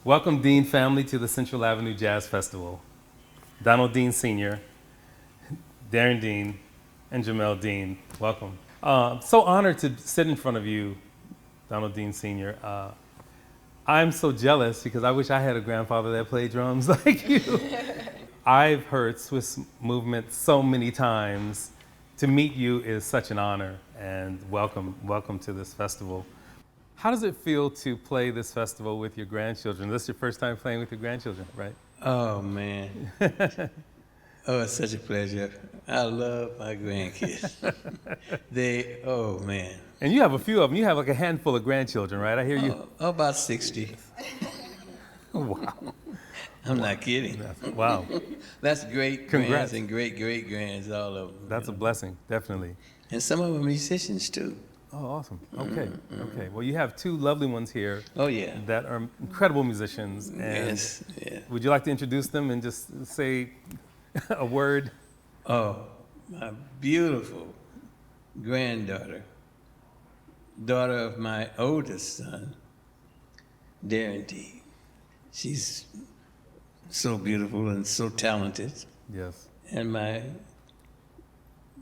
Welcome, Dean family, to the Central Avenue Jazz Festival. Donald Dean Sr., Darren Dean, and Jamel Dean, welcome. So honored to sit in front of you, Donald Dean Sr. I'm so jealous because I wish I had a grandfather that played drums like you. I've heard Swiss Movement so many times. To meet you is such an honor, and welcome to this festival. How does it feel to play this festival with your grandchildren? This is your first time playing with your grandchildren, right? Oh, man. Oh, it's such a pleasure. I love my grandkids. Oh, man. And you have a few of them. You have like a handful of grandchildren, right? I hear you. Oh, about 60. Wow. I'm not kidding. Wow. That's great Congrats. grands and great-great-grands, all of them. That's a blessing, definitely. And some of them are musicians, too. Oh, awesome. Okay. Okay. Well, you have two lovely ones here. Oh, yeah. That are incredible musicians. And Yes, yeah. would you like to introduce them and just say a word? Oh, my beautiful granddaughter, daughter of my oldest son, Darren D. She's so beautiful and so talented. Yes. And my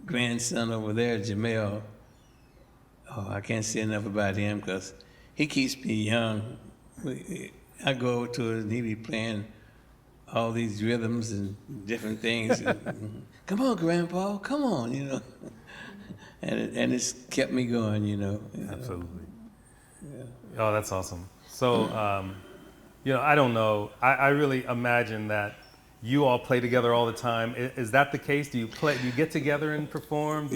grandson over there, Jamel, oh, I can't say enough about him because he keeps me young. I go over to it and he be playing all these rhythms and different things. Come on, Grandpa, come on, you know. And it's kept me going, you know. Absolutely. Yeah. Oh, that's awesome. So, I don't know. I really imagine that you all play together all the time. Is that the case? Do you get together and perform?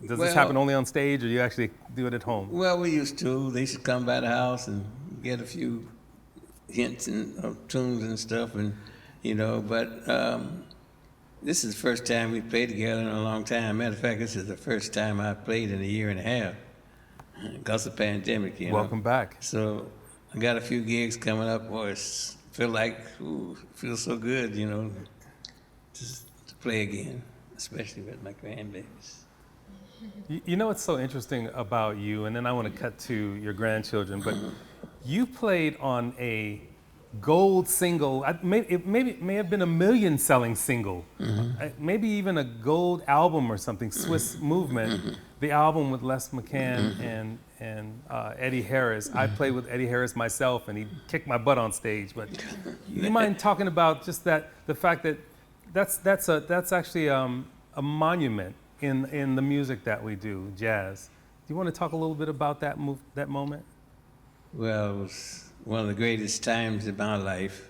Does this happen only on stage, or do you actually do it at home? Well, we used to. They used to come by the house and get a few hints and tunes and stuff, and but this is the first time we played together in a long time. Matter of fact, this is the first time I played in a year and a half because of the pandemic. Welcome back. So I got a few gigs coming up. Boy, feels so good, just to play again, especially with my grandbabies. You know what's so interesting about you, and then I want to cut to your grandchildren, but you played on a gold single. It may have been a million-selling single, maybe even a gold album or something. Swiss Movement, the album with Les McCann and Eddie Harris. I played with Eddie Harris myself, and he kicked my butt on stage. But you mind talking about just the fact that that's actually a monument in the music that we do, jazz. Do you want to talk a little bit about that moment? Well, it was one of the greatest times in my life,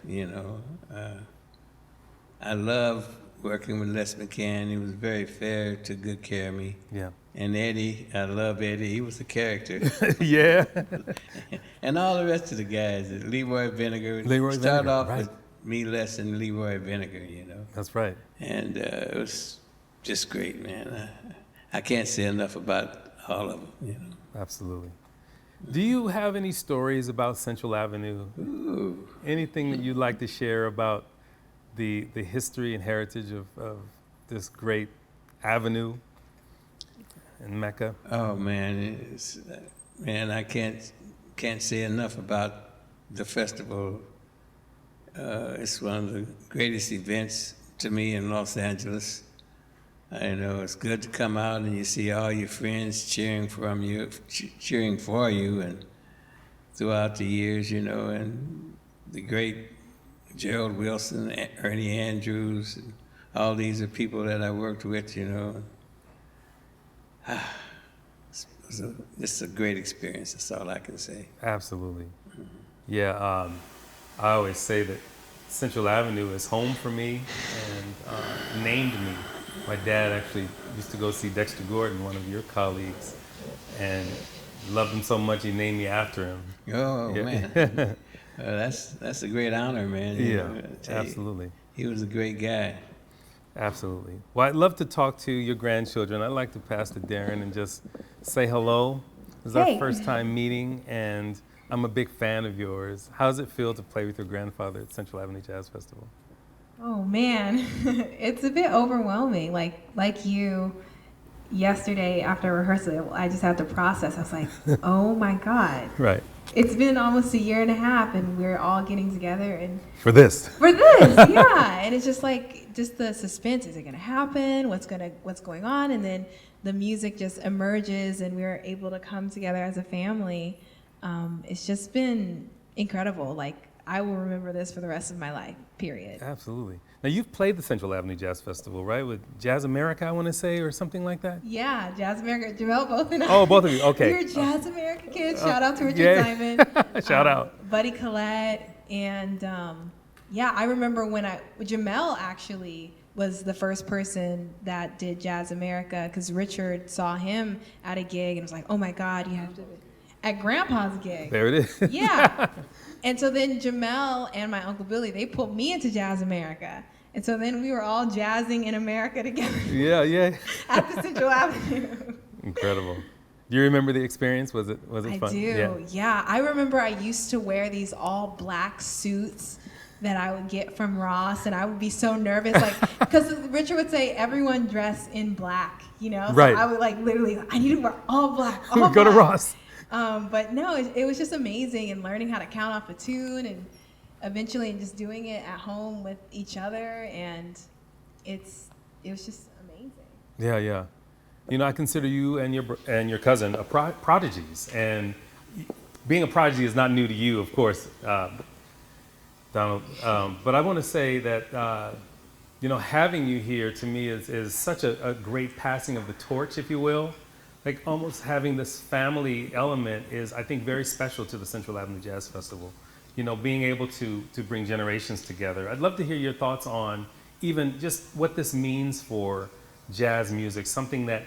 I love working with Les McCann. He was very fair, took good care of me. Yeah. And Eddie, I love Eddie. He was a character. Yeah. And all the rest of the guys, Leroy Vinegar. Started off with me, Les, and Leroy Vinegar, That's right. And it was just great, man. I can't say enough about all of them, Absolutely. Do you have any stories about Central Avenue? Ooh. Anything that you'd like to share about the history and heritage of this great avenue in Mecca? Oh man, I can't say enough about the festival. It's one of the greatest events to me in Los Angeles. I know it's good to come out and you see all your friends cheering for you, and throughout the years, and the great Gerald Wilson, Ernie Andrews, and all these are people that I worked with, It's a great experience. That's all I can say. Absolutely. Yeah, I always say that Central Avenue is home for me and named me. My dad actually used to go see Dexter Gordon, one of your colleagues, and loved him so much he named me after him. Oh, yeah. Man. That's a great honor, man. Yeah, absolutely. He was a great guy. Absolutely. Well, I'd love to talk to your grandchildren. I'd like to pass to Darren and just say hello. This is our first time meeting, and I'm a big fan of yours. How does it feel to play with your grandfather at Central Avenue Jazz Festival? Oh man, it's a bit overwhelming. Like you, yesterday after rehearsal, I just had to process. I was like, oh my God. Right. it's been almost a year and a half, and we're all getting together and For this. for this, yeah. And it's just like just the suspense. Is it gonna happen? What's going on? And then the music just emerges, and we're able to come together as a family. It's just been incredible. Like I will remember this for the rest of my life. Period. Absolutely. Now, you've played the Central Avenue Jazz Festival, right? With Jazz America, I want to say, or something like that? Yeah, Jazz America, Jamel, both and I. Oh, both of you. Okay. We were Jazz America kids. Shout out to Richard yeah. Simon. Shout out. Buddy Collette. And yeah, I remember when Jamel actually was the first person that did Jazz America because Richard saw him at a gig and was like, oh my God, you have to, at Grandpa's gig. There it is. Yeah. And so then Jamel and my Uncle Billy, they pulled me into Jazz America. And so then we were all jazzing in America together Yeah. at the Central Avenue. Incredible. Do you remember the experience? Was it fun? I do, yeah. I remember I used to wear these all black suits that I would get from Ross, and I would be so nervous, like, because Richard would say, everyone dress in black, you know? So Right. I would like literally, I need to wear all black, all Go to black. Ross. But no, it was just amazing, and learning how to count off a tune, and eventually just doing it at home with each other, and it was just amazing. Yeah. You know, I consider you and your cousin prodigies, and being a prodigy is not new to you, of course, Donald. But I want to say that you know, having you here to me is such a great passing of the torch, if you will. Like almost having this family element is, I think, very special to the Central Avenue Jazz Festival. You know, being able to bring generations together. I'd love to hear your thoughts on even just what this means for jazz music, something that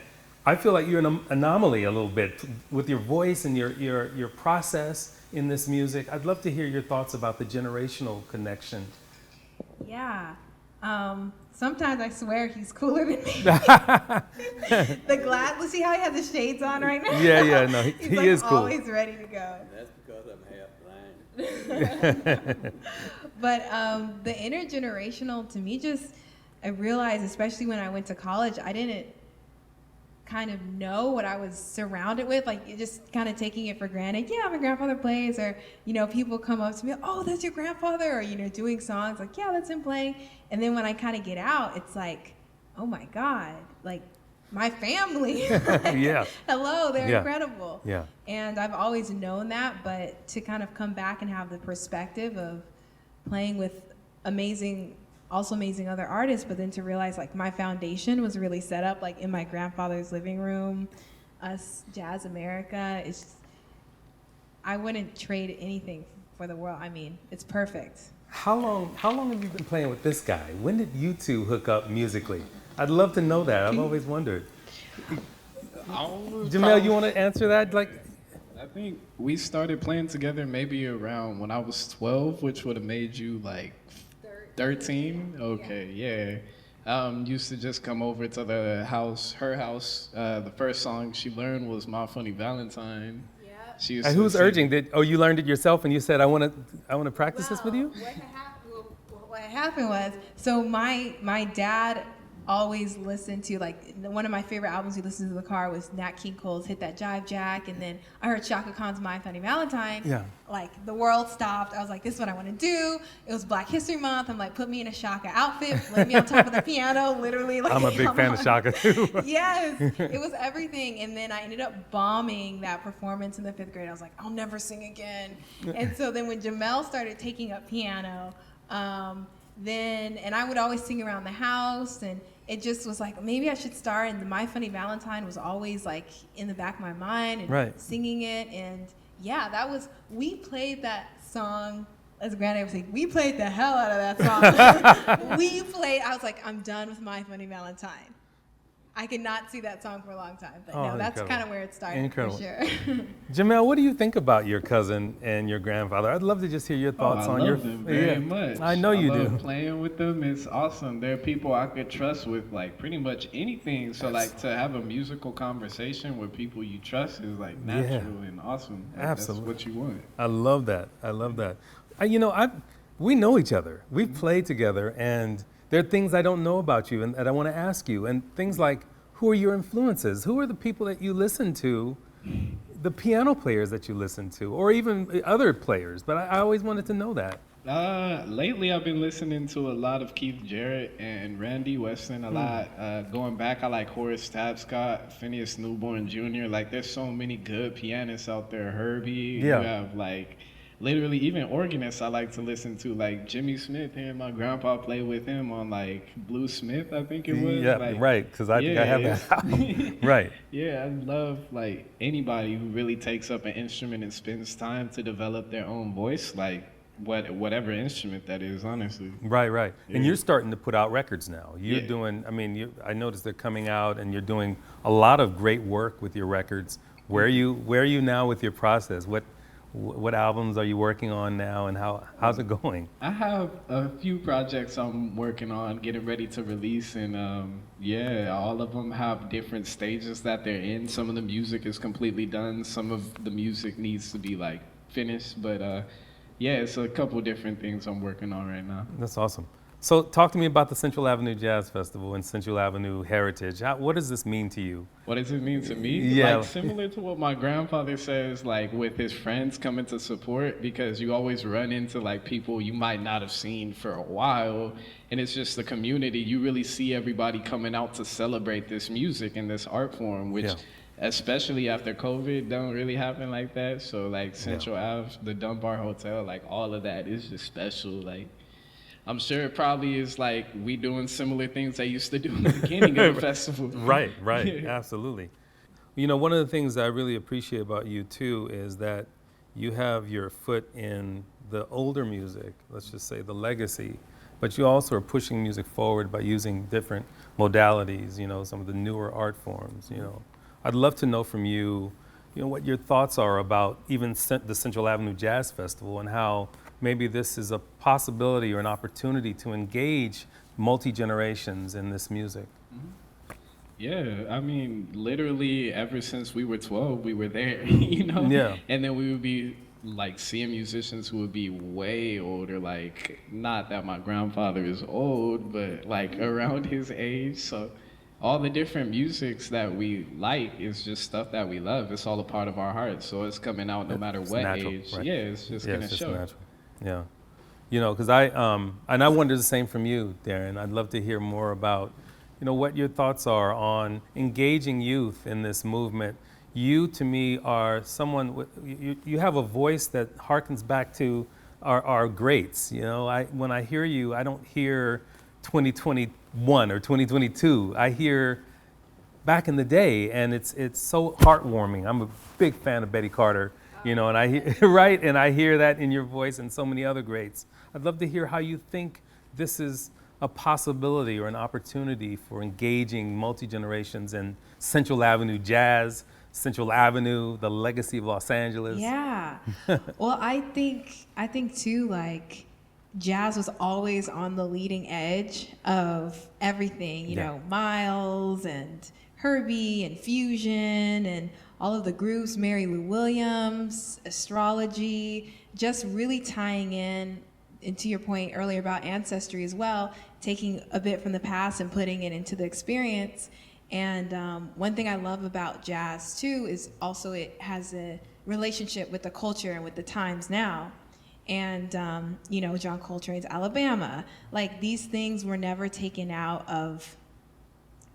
I feel like you're an anomaly a little bit with your voice and your process in this music. I'd love to hear your thoughts about the generational connection. Yeah. Sometimes I swear he's cooler than me. The glass. Let's see how he has the shades on right now. Yeah. No, He's he like is cool. always ready to go. That's because I'm half blind. But the intergenerational, to me, just I realized, especially when I went to college, I didn't kind of know what I was surrounded with, like just kind of taking it for granted. Yeah, my grandfather plays, or you know, people come up to me, oh, that's your grandfather, or you know, doing songs like, yeah, that's him playing. And then when I kind of get out, it's like, oh my God, like my family. Like, Yeah. hello, they're incredible. Yeah. And I've always known that, but to kind of come back and have the perspective of playing with amazing other artists, but then to realize like my foundation was really set up like in my grandfather's living room, us Jazz America. It's just, I wouldn't trade anything for the world. I mean, it's perfect. How long have you been playing with this guy? When did you two hook up musically? I'd love to know that. I've always wondered. Jamel, you want to answer that? Like, I think we started playing together maybe around when I was 12, which would have made you like 13? Okay, yeah. Used to just come over to her house. The first song she learned was My Funny Valentine. Yeah. She used and to who's sing- urging? You learned it yourself and you said, I want to practice this with you? What happened was, so my dad always listened to, like, one of my favorite albums we listened to in the car was Nat King Cole's Hit That Jive Jack, and then I heard Chaka Khan's My Funny Valentine. Yeah. Like, the world stopped. I was like, this is what I want to do. It was Black History Month. I'm like, put me in a Chaka outfit, lay me on top of the piano, literally. Like, I'm a big come fan of on. Chaka too. Yes, it was everything. And then I ended up bombing that performance in the 5th grade. I was like, I'll never sing again. And so then when Jamel started taking up piano, and I would always sing around the house, and it just was like, maybe I should start. And My Funny Valentine was always like in the back of my mind, and Right. singing it. And yeah, we played that song, as Granddad would say, we played the hell out of that song. I was like, I'm done with My Funny Valentine. I could not see that song for a long time, but Oh, no, that's incredible. kind of where it started. Incredible. For sure. Jamel, what do you think about your cousin and your grandfather? I'd love to just hear your thoughts I on love your. them very much. I know you love do. Playing with them is awesome. They're people I could trust with like pretty much anything. So like to have a musical conversation with people you trust is like natural and awesome. Like, Absolutely. That's what you want. I love that. We know each other. We've played together, and there are things I don't know about you and that I want to ask you, and things like, who are your influences? Who are the people that you listen to the piano players that you listen to, or even other players. But I always wanted to know that. Lately, I've been listening to a lot of Keith Jarrett and Randy Weston a lot. Going back, I like Horace Tapscott, Phineas Newborn Jr. Like, there's so many good pianists out there. Herbie, Yeah. you have like literally even organists I like to listen to, like Jimmy Smith. And my grandpa played with him on like Blue Smith, I think it was. Yeah, like, right. Because I think I have it's- that album. Right. Yeah, I love like anybody who really takes up an instrument and spends time to develop their own voice, like whatever instrument that is, honestly. Right, right. And Yeah. you're starting to put out records now. You're Yeah. doing, I mean, I noticed they're coming out and you're doing a lot of great work with your records. Where are you now with your process? What albums are you working on now and how's it going? I have a few projects I'm working on, getting ready to release, and yeah, all of them have different stages that they're in. Some of the music is completely done. Some of the music needs to be like finished, but yeah, it's a couple different things I'm working on right now. That's awesome. So talk to me about the Central Avenue Jazz Festival and Central Avenue Heritage. What does this mean to you? What does it mean to me? Yeah. Like, similar to what my grandfather says, like with his friends coming to support, because you always run into like people you might not have seen for a while, and it's just the community. You really see everybody coming out to celebrate this music and this art form, which Yeah. especially after COVID don't really happen like that. So like Central Ave, the Dunbar Hotel, like all of that is just special. Like, I'm sure it probably is like we doing similar things they used to do in the beginning of the festival. Right, right, Yeah. absolutely. You know, one of the things I really appreciate about you too is that you have your foot in the older music, let's just say the legacy, but you also are pushing music forward by using different modalities, you know, some of the newer art forms, you know. I'd love to know from you, you know, what your thoughts are about even the Central Avenue Jazz Festival and how maybe this is a possibility or an opportunity to engage multi-generations in this music. Yeah, I mean, literally ever since we were 12, we were there, you know? Yeah. And then we would be like seeing musicians who would be way older, like not that my grandfather is old, but like around his age. So all the different musics that we like is just stuff that we love. It's all a part of our heart. So it's coming out no matter It's what natural, age. right. Yeah, it's just Yeah, gonna it's just show. natural. Yeah. You know, because and I wonder the same from you, Darren. I'd love to hear more about, you know, what your thoughts are on engaging youth in this movement. You, to me, are someone, you have a voice that harkens back to our greats. You know, when I hear you, I don't hear 2021 or 2022. I hear back in the day, and it's so heartwarming. I'm a big fan of Betty Carter, you know, and I hear, right, and I hear that in your voice and so many other greats. I'd love to hear how you think this is a possibility or an opportunity for engaging multi-generations in Central Avenue Jazz, Central Avenue, the legacy of Los Angeles. Yeah. Well, I think too, like, jazz was always on the leading edge of everything, you Yeah. know, Miles and Herbie and Fusion and all of the groups, Mary Lou Williams, astrology, just really tying in, and to your point earlier about ancestry as well, taking a bit from the past and putting it into the experience. And one thing I love about jazz too is also it has a relationship with the culture and with the times now. And you know, John Coltrane's Alabama, like these things were never taken out of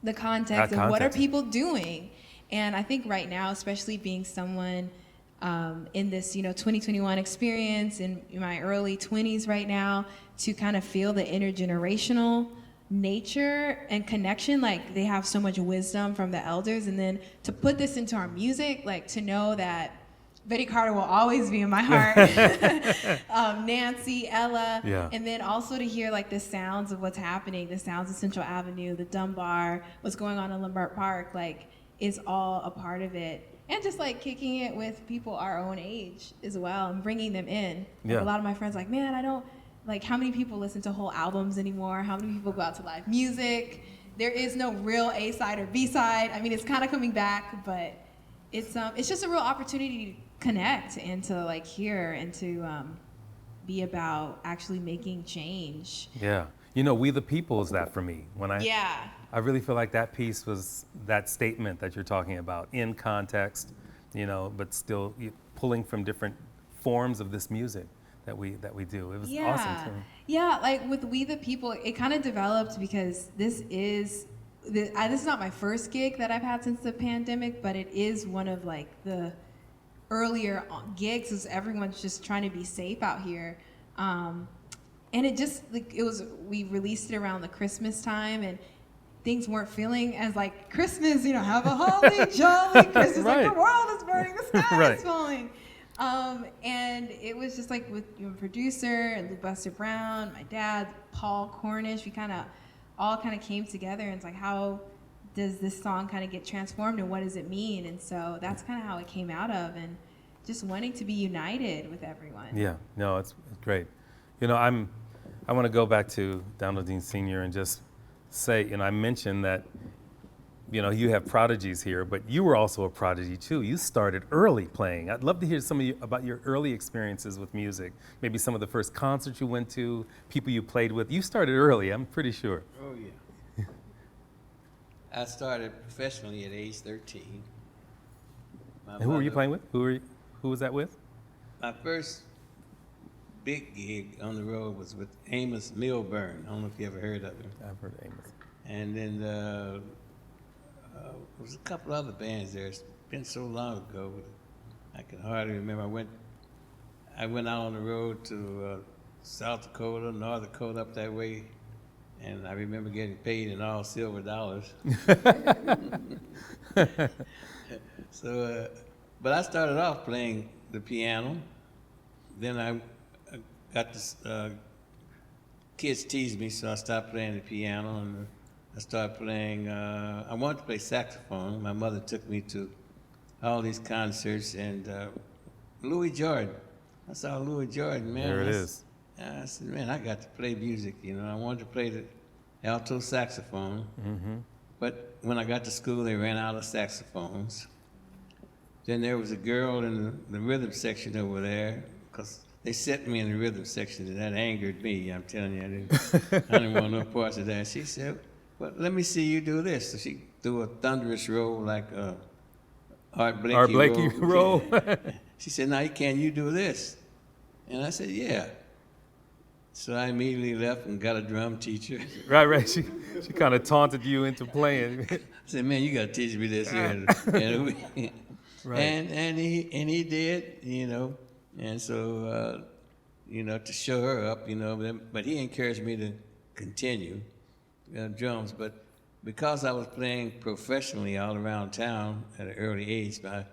the context of what are context. people doing. And I think right now, especially being someone in this, you know, 2021 experience in my early 20s right now, to kind of feel the intergenerational nature and connection, like they have so much wisdom from the elders, and then to put this into our music, like to know that Betty Carter will always be in my heart, Nancy, Ella, Yeah. and then also to hear like the sounds of what's happening, the sounds of Central Avenue, the Dunbar, what's going on in Lombard Park, like is all a part of it. And just like kicking it with people our own age as well and bringing them in. Like, Yeah. a lot of my friends like, man, I don't, like how many people listen to whole albums anymore? How many people go out to live music? There is no real A side or B side. I mean, it's kind of coming back, but it's just a real opportunity to connect and to like hear and to be about actually making change. Yeah. You know, We the People is that for me. I really feel like that piece was that statement that you're talking about in context, but still pulling from different forms of this music that we do. It was awesome too. Yeah, like with We the People, it kind of developed because this is not my first gig that I've had since the pandemic, but it is one of like the earlier gigs as everyone's just trying to be safe out here. And it just we released it around the Christmas time, and things weren't feeling as like Christmas, have a holly jolly Christmas, Right. like the world is burning, the sky Right. is falling. And it was just like with your producer and Lou Buster Brown, my dad, Paul Cornish, we all came together, and it's like, how does this song kind of get transformed, and what does it mean? And so that's kind of how it came out of, and just wanting to be united with everyone. Yeah, no, it's great. I want to go back to Donald Dean Sr. and just say, I mentioned that, you have prodigies here, but you were also a prodigy too. You started early playing. I'd love to hear about your early experiences with music. Maybe some of the first concerts you went to, people you played with. You started early, I'm pretty sure. Oh, yeah. I started professionally at age 13. And who were you playing with? Who was that with? My first big gig on the road was with Amos Milburn. I don't know if you ever heard of him. I've heard of Amos. And then there was a couple other bands there. It's been so long ago, I can hardly remember. I went out on the road to South Dakota, North Dakota, up that way, and I remember getting paid in all silver dollars. So, but I started off playing the piano. Then I got this, kids teased me, so I stopped playing the piano, and I started playing, I wanted to play saxophone. My mother took me to all these concerts, and Louis Jordan. I saw Louis Jordan, man. There it is. I said, man, I got to play music, I wanted to play the alto saxophone. Mm-hmm. But when I got to school, they ran out of saxophones. Then there was a girl in the rhythm section over there, because they set me in the rhythm section, and that angered me. I'm telling you, I didn't want no parts of that. She said, well, let me see you do this. So she threw a thunderous roll like Art Blakey roll. She said, now can you do this? And I said, yeah. So I immediately left and got a drum teacher. Right. She kind of taunted you into playing. I said, man, you got to teach me this here. Right. And he did, and so, to show her up, but he encouraged me to continue drums. But because I was playing professionally all around town at an early age, my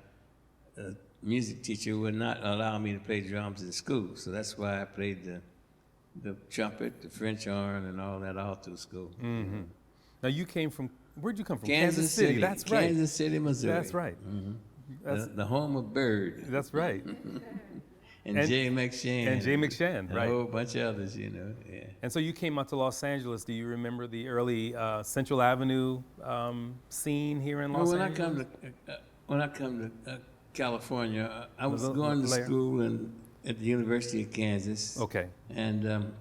music teacher would not allow me to play drums in school. So that's why I played the trumpet, the French horn, and all that all through school. Mm-hmm. Now where'd you come from? Kansas City. That's right. Kansas City, Missouri. That's right. Mm-hmm. That's, The home of Bird. that's right. And Jay McShann. And Jay McShann, and right. a whole bunch of others, yeah. And so you came out to Los Angeles. Do you remember the early Central Avenue scene here in Los Angeles? When I come to California, I was Was it going to later? school at the University of Kansas. Okay. And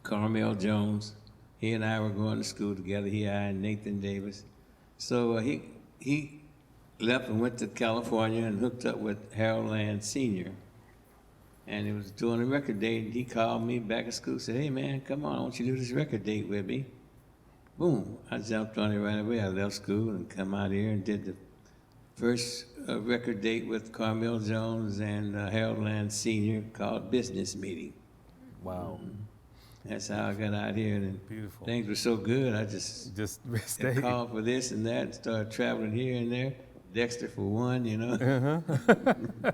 Carmel Jones, he and I were going to school together. I and Nathan Davis. So he left and went to California and hooked up with Harold Land Sr. And he was doing a record date, and he called me back at school, said, hey man, come on, I want you to do this record date with me. Boom, I jumped on it right away. I left school and come out here and did the first record date with Carmel Jones and Harold Land Sr. called Business Meeting. Wow. That's how I got out here, and Beautiful. things were so good, I just stayed. called for this and that and started traveling here and there. Dexter for one, Uh-huh.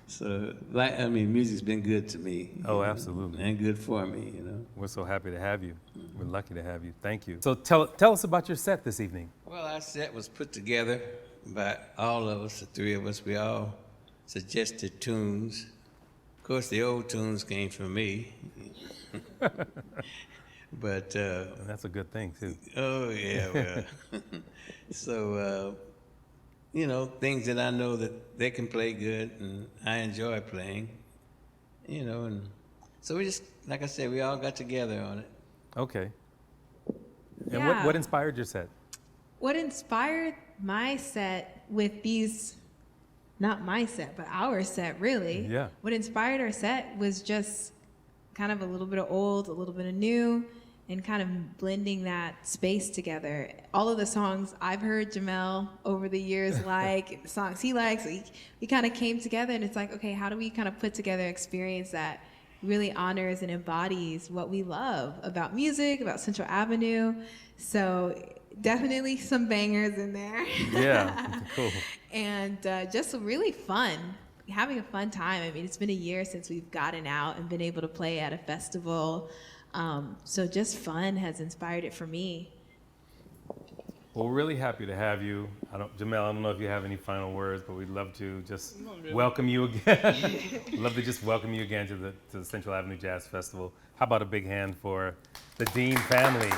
So, music's been good to me. Oh, absolutely. And good for me, We're so happy to have you. We're lucky to have you. Thank you. So tell us about your set this evening. Well, our set was put together by all of us, the three of us. We all suggested tunes. Of course, the old tunes came from me. But, And that's a good thing, too. oh, yeah, well. So, things that I know that they can play good and I enjoy playing, and so we just, like I said, we all got together on it. Okay. And Yeah. what inspired your set? What inspired my set with these not my set, but our set, really. Yeah. What inspired our set was just kind of a little bit of old, a little bit of new, and kind of blending that space together. All of the songs I've heard Jamel over the years like, the songs he likes, we kind of came together, and it's like, okay, how do we kind of put together an experience that really honors and embodies what we love about music, about Central Avenue? So definitely some bangers in there. Yeah, cool. And just really fun, having a fun time. I mean, it's been a year since we've gotten out and been able to play at a festival. So just fun has inspired it for me. Well, we're really happy to have you. Jamel, I don't know if you have any final words, but we'd love to just welcome you again. Love to just welcome you again to the Central Avenue Jazz Festival. How about a big hand for the Dean family?